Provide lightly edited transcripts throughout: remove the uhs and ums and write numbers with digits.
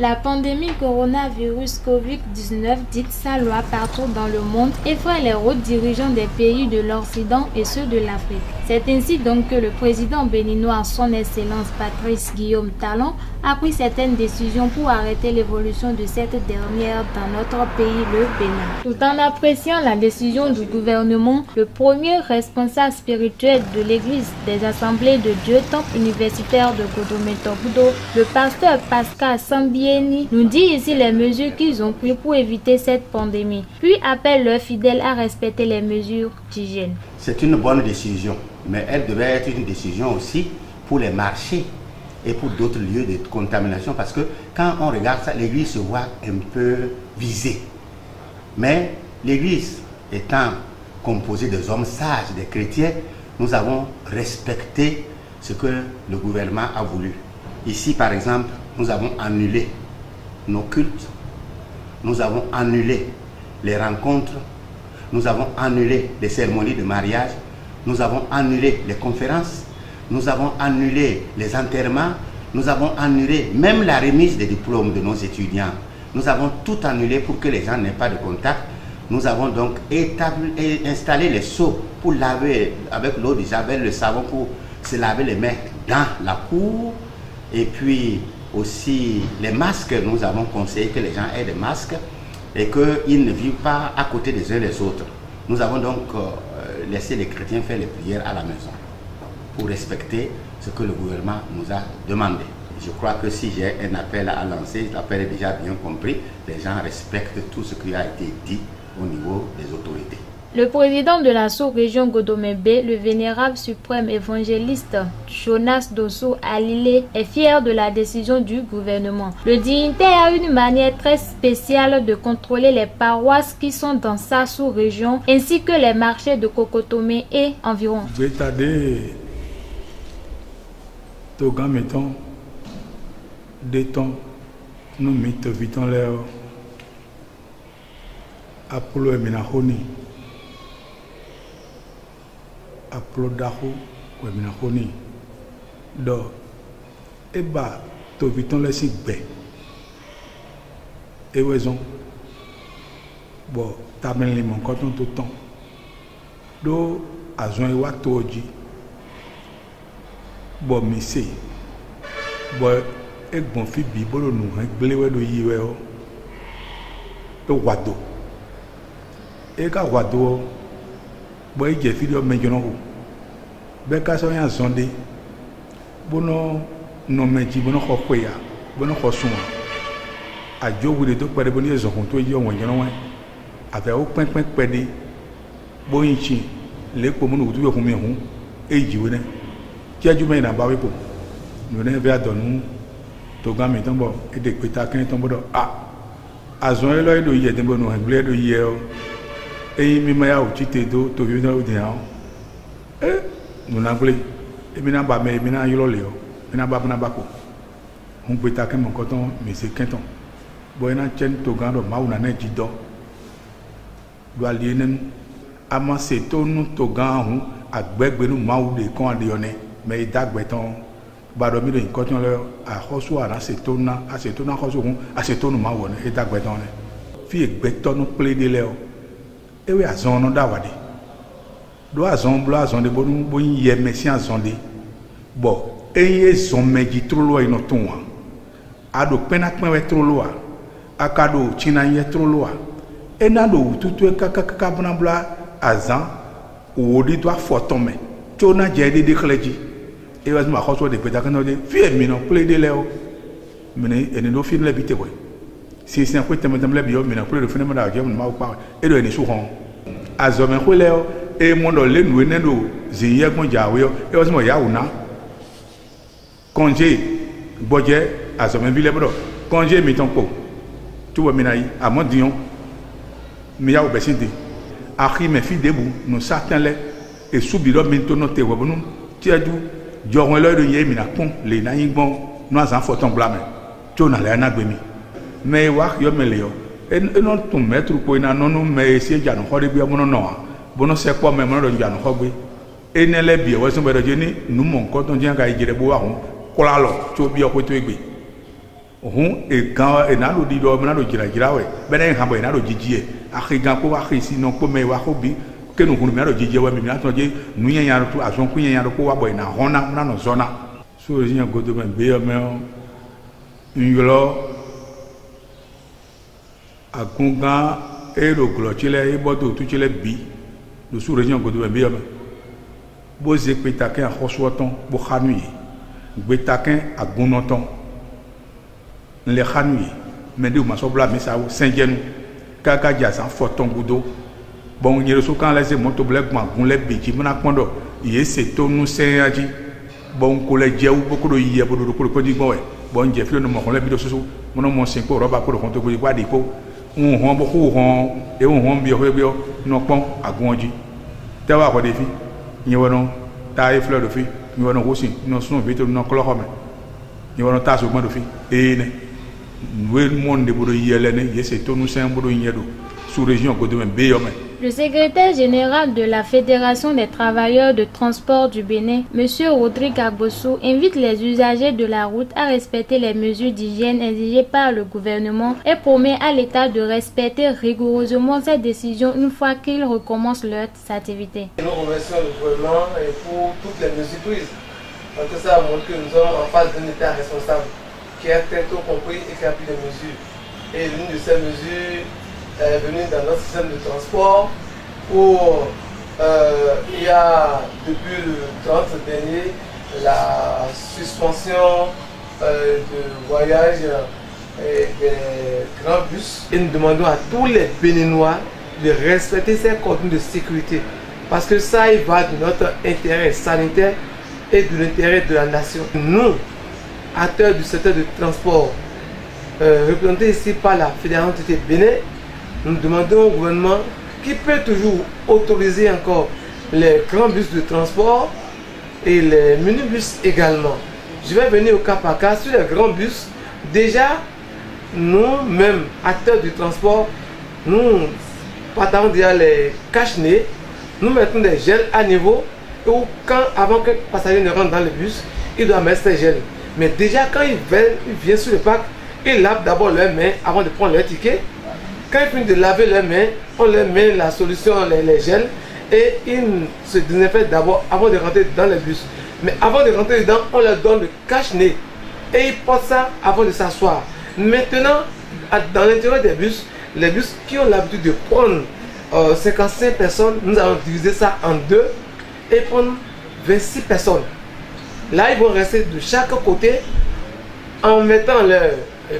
La pandémie coronavirus Covid-19 dite sa loi partout dans le monde effraie les hauts dirigeants des pays de l'Occident et ceux de l'Afrique. C'est ainsi donc que le président béninois, son Excellence Patrice Guillaume Talon, a pris certaines décisions pour arrêter l'évolution de cette dernière dans notre pays, le Bénin. Tout en appréciant la décision du gouvernement, le premier responsable spirituel de l'église des assemblées de Dieu, temple universitaire de Godomé-Topoudo, le pasteur Pascal Sambieni, nous dit ici les mesures qu'ils ont prises pour éviter cette pandémie, puis appelle leurs fidèles à respecter les mesures d'hygiène. C'est une bonne décision, mais elle devait être une décision aussi pour les marchés et pour d'autres lieux de contamination, parce que quand on regarde ça, l'église se voit un peu visée. Mais l'église étant composée des hommes sages, des chrétiens, nous avons respecté ce que le gouvernement a voulu. Ici, par exemple, nous avons annulé nos cultes, nous avons annulé les rencontres, nous avons annulé les cérémonies de mariage, nous avons annulé les conférences, nous avons annulé les enterrements, nous avons annulé même la remise des diplômes de nos étudiants. Nous avons tout annulé pour que les gens n'aient pas de contact. Nous avons donc installé les seaux pour laver avec l'eau de Javel, le savon pour se laver les mains dans la cour. Et puis aussi les masques, nous avons conseillé que les gens aient des masques et qu'ils ne vivent pas à côté des uns des autres. Nous avons donc laissé les chrétiens faire les prières à la maison pour respecter ce que le gouvernement nous a demandé. Je crois que si j'ai un appel à lancer, l'appel est déjà bien compris, les gens respectent tout ce qui a été dit au niveau des autorités. Le président de la sous-région Godomé-Bé, le vénérable suprême évangéliste Jonas Dosso Alilé, est fier de la décision du gouvernement. Le dignitaire a une manière très spéciale de contrôler les paroisses qui sont dans sa sous-région, ainsi que les marchés de Kokotomé et environ. Nous mettons l'air Apollo et Minahoni. Apollo Daho et Minahoni. Donc, et bah, tu viton les signes. Et raison. Bon, t'as bien les mon coton tout le temps. Donc, à Jean et Watoji. Bon, mais c'est. Bon, et bon, fille, bibolo nous, hein, blé de yéwéo. Le wado. Et quand wado, bon, il y a fille de maintenant. Ben, quand ça vient zondé, bon, non, mais tu bon, quoi, bon, quoi, son. A Dieu vous les deux pour les bonnes raisons, toi, il y a un moyen, avec au point, pédé, bon, ici, les communes où tu veux combien, et il dit, qui a du mal à barrer pour nous, n'avons à donner. Toga mi tombo ede kweta kan tombo do azon elo edo ye dembo no hangle do ye o mi ma ya uchite do to bi do de ha no na gble mi na ba me mi na yolo le o mi na ba na ba ko hun kweta kan mo koton mi se kenton bo na chen toga do ma una na ji do alienen ama se to nu toga hun agbegbe nu ma u de kan de one me dagbeton baromi de nkoton le a khoso ara setona khoso kun a setonu ma wona e dagbeton le fi egbeton no ple de le o e we azon no dawade do azon blo azon de bonu bo ye mesi azon de bo e zon meji trolo ino tonwa ado pena pen we trolo a akado china ye trolo a e na do tutu e kaka bla azan o di do afotome chona je de kleji. Et vas ma khoso de peta kana de fi mi no play de leo mene ene no film le bité boy si c'est un peu temtem le bio mena play de film da game ma pa e do ene su hon azome ko leo e mo do le nu ene do ziye kon jawe e vas mo ya una congé boje azome bi le bro congé mi ton ko tu vois mina yi amodion mi ya obesinde akhi me fi debu no satan le e subiro mi to no te wo bonu ti adu Jorgon le de yé mina pon les naïs bon nous en photon blâme tu on allait na gbemi mais wa yo mele yo et non ton maître ko ina non mais si ja no khode bi amono no bono se ko me mo do ja no khogbe e ne le bi wo so be do ni nu mo nko ton jian ga ijire bo wa hon kola lo tu bi o ko to egbe et quand et nalo di do nalo jira we benen ha boy nalo jijie akhigan ko akhisi no ko me wa ko bi ke no hunu me nalo jijie wa mi na to je nu yen yan to azon ku yen yan ko wa boy na hona na no zona so yin godo me be yo me nyolo akunga e lo glo chile e bodo tu chile bi do su region godo me be yo me bo ze petake a khosoton bo khanui gbe takin agunoton les khanui mais de ma sobla mais ça Saint-Genou kaka jasa foton gudo bon nyero so kan laisse moto black ma gun le beji mona kondo ye se to nu seyaji bon ko le jewu boko do yiye bodo ko di bon bon je fi no mo le bido so mono mo sin ko roba ko do konto ko di ko hon boko hon e hon bi o no pon agunji tawa ko defi nyewono taay fleur de fi nyewono hosin no son vito no klohome nyewono taso mo do fi e ne Le secrétaire général de la Fédération des travailleurs de transport du Bénin, M. Rodrigue Agbossou, invite les usagers de la route à respecter les mesures d'hygiène exigées par le gouvernement et promet à l'État de respecter rigoureusement cette décision une fois qu'ils recommencent leurs activités. Nous remercions le gouvernement pour toutes les mesures prises, parce que ça montre que nous sommes en face d'un État responsable qui a très tôt compris et qui a pris des mesures. Et l'une de ces mesures est venue dans notre système de transport où il y a depuis le 30 dernier la suspension de voyage des grands bus. Et nous demandons à tous les Béninois de respecter ces consignes de sécurité parce que ça y va de notre intérêt sanitaire et de l'intérêt de la nation. Nous, acteurs du secteur du transport, représentés ici par la Fédération du Bénin, nous demandons au gouvernement qui peut toujours autoriser encore les grands bus de transport et les minibus également. Je vais venir au cas par cas sur les grands bus. Déjà, nous-mêmes, acteurs du transport, nous partons déjà les cache-nez, nous mettons des gels à niveau et avant que le passager ne rentre dans le bus, il doit mettre ces gels. Mais déjà, quand il vient sur le parc, ils lavent d'abord leurs mains avant de prendre leur ticket. Quand ils finissent de laver leurs mains, on leur met la solution, les gels, et ils se désinfectent d'abord avant de rentrer dans le bus. Mais avant de rentrer dedans, on leur donne le cache-nez. Et ils portent ça avant de s'asseoir. Maintenant, dans l'intérieur des bus, les bus qui ont l'habitude de prendre 55 personnes, nous allons diviser ça en deux et prendre 26 personnes. Là, ils vont rester de chaque côté en mettant leur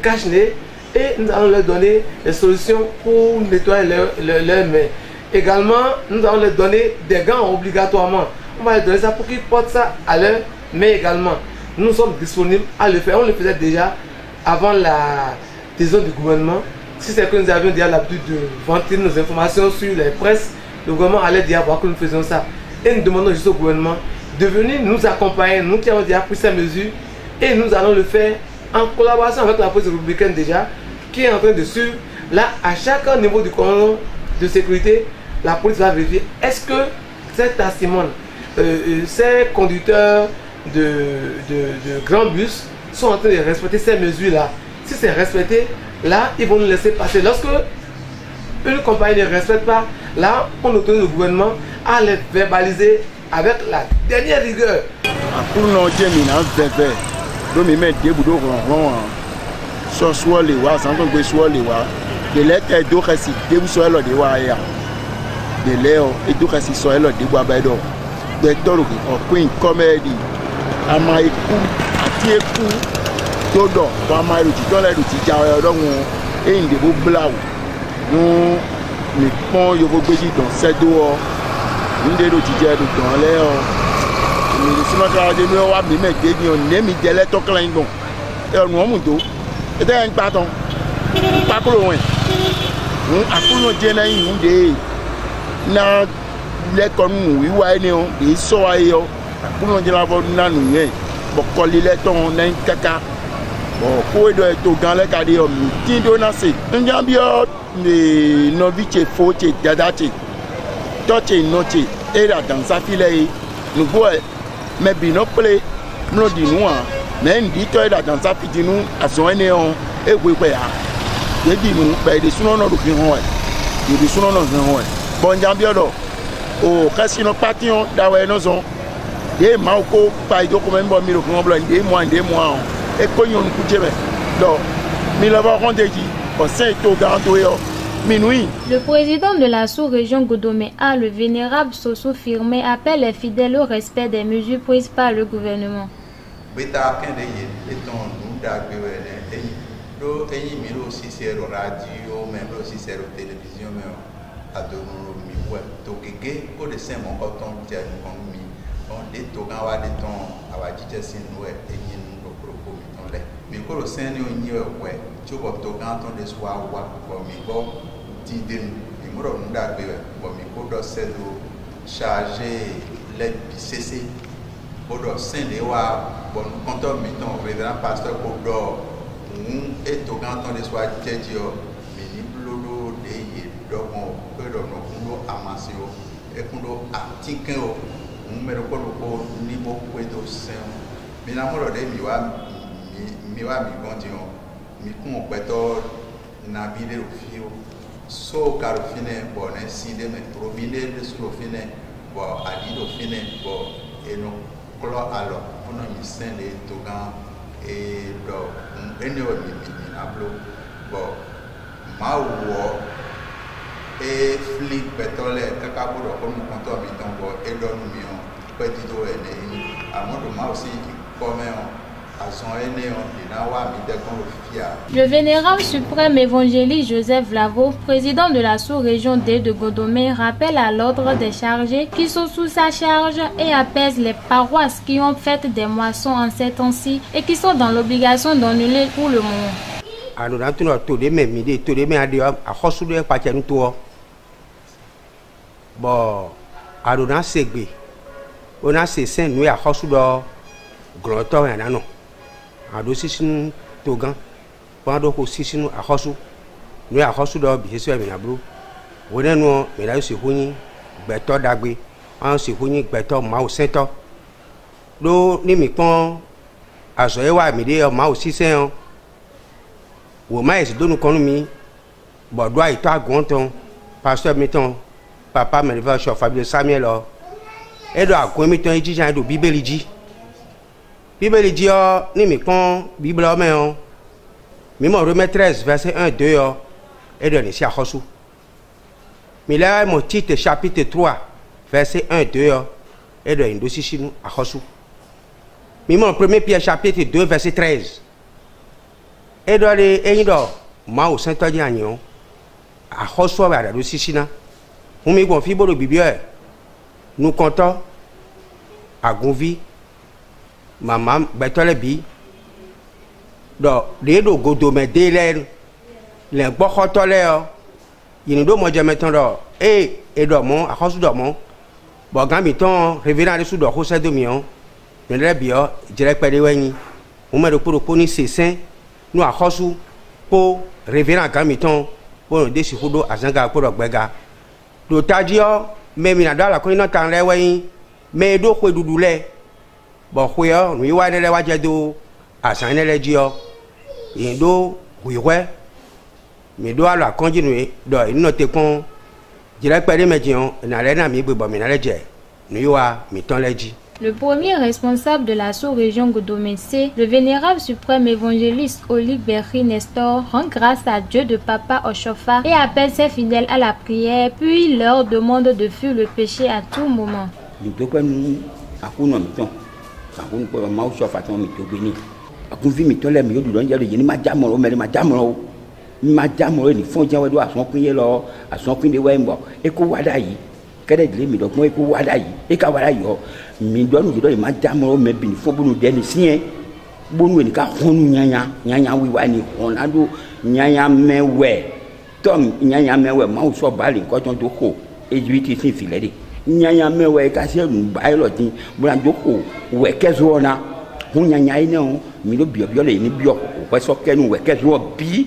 cache-nez et nous allons leur donner des solutions pour nettoyer leurs mains. Également, nous allons leur donner des gants obligatoirement. On va leur donner ça pour qu'ils portent ça à leurs mains également. Nous sommes disponibles à le faire. On le faisait déjà avant la décision du gouvernement. Si c'est que nous avions déjà l'habitude de vanter nos informations sur les presses, le gouvernement allait déjà voir que nous faisions ça. Et nous demandons juste au gouvernement de venir nous accompagner, nous qui avons déjà pris ces mesures, et nous allons le faire en collaboration avec la police républicaine déjà, qui est en train de suivre. Là, à chaque niveau du commandement de sécurité, la police va vérifier est-ce que cet assimone, ces conducteurs de grands bus sont en train de respecter ces mesures-là. Si c'est respecté, là, ils vont nous laisser passer. Lorsque une compagnie ne respecte pas, là, on autorise le gouvernement à les verbaliser avec la dernière rigueur. mais ndi to da dans sa fitinu aso ene on e gwe ya ye di nu pe de suno no do fi ho e de suno no ho e bon jambio do o kasi no pation da we no so ye ma ko pa ido ko membo mi ro ko blo ndi mo e ko yon ku jebe do mi la va rendre qui au sein to garanto yo minuit. Le président de la sous-région Godomé A, le vénérable Soso Firmé, appelle les fidèles au respect des mesures prises par le gouvernement. Chargé les BCC pour le Saint-Léois, bon, quand on met ton révérend pasteur pour le et au grand temps de soir, Tchèdio, mais ni blolo de donc on peut nous amasser et pour nous attiquer, on met le corps au niveau de Saint. Mais la mort de miwa mi gondion, mi kun peto na bile au fio. So carofine bon inside me prominer de surofine bon ali do fine bon et no clo alors on a mis saint les togan et do ene o mi ablo bon ma wo et flic pétrole kaka bodo comme conto mi tombo et do mi on petit do ene amodo ma aussi comme Le vénérable suprême évangéliste Joseph Vlavo, président de la sous-région D de Godomé, rappelle à l'ordre des chargés qui sont sous sa charge et apaise les paroisses qui ont fait des moissons en ces temps-ci et qui sont dans l'obligation d'annuler pour le moment. Ado sisin togan pando ko sisin ahosu no ahosu do bi sesu mi na bro wona no me la se hunyi gbeto dagbe an se hunyi gbeto ma o seto do ni mi pon aso e wa mi de ma o sisen o wo ma ese do nu konu mi bodo ai to agonton pastor mi ton papa me va cho Fabio Samuel o e do akon mi ton jijan do bibeli ji Bible dit ni mi kon Bible o men mi mo Romains 13 verset 1 2 et donne ici à Khosu. Mi là mon titre chapitre 3 verset 1 2 et donne dossier chez nous à Khosu. Mi mon 1 Pierre chapitre 2 verset 13 et donne et do ma au Saint Agnan à Khosu va dossier china. On mi gon fi bolo Bible nous comptons à Gonvi maman betole bi do de do Godomé de le gbokotole o yin do mo je meton do e do mo akosu do mo bo gan mi ton révérend de sou do ko se do mi on ne le bi o jere pede weyin o me do ko ni sesin no akosu po révérend gan mi ton po de si fodo azanga po do gbega do taji o me mi na do la ko ina tan le weyin me do ko dudule bon khoyo mi wa ne le wa je do asan ne le ji o indo wiwe mi do ala konjinu do ino te kon jire pere mejion na le na mi gbebo mi na le je ni wa mi ton le ji. Le premier responsable de la sous-région Godomé C, le vénérable suprême évangéliste Olig Berry Nestor, rend grâce à Dieu de Papa Oshofa et appelle ses fidèles à la prière, puis leur demande de fuir le péché à tout moment. Akun ko ma so fa ton mi to bini akun fi mi to le mi o du don je ni ma jamoro me ma jamoro ni fon jan we do ason kun ye lo ason kun de we mbo e ko wada yi kede dile mi do mo e ko wada yi e ka wada yo mi do nu do ma jamoro me bi ni fo bunu de ni sien bonu ni ka honu nyanya wi wa ni honado nyanya mewe tom nyanya mewe ma so bali ko ton do ko e jwiti sin filede nyanya mewe ka se nu bailo tin bra joko we kezo na hunya nyai ne o mi do bio le ni bio ko so kenu we kezo bi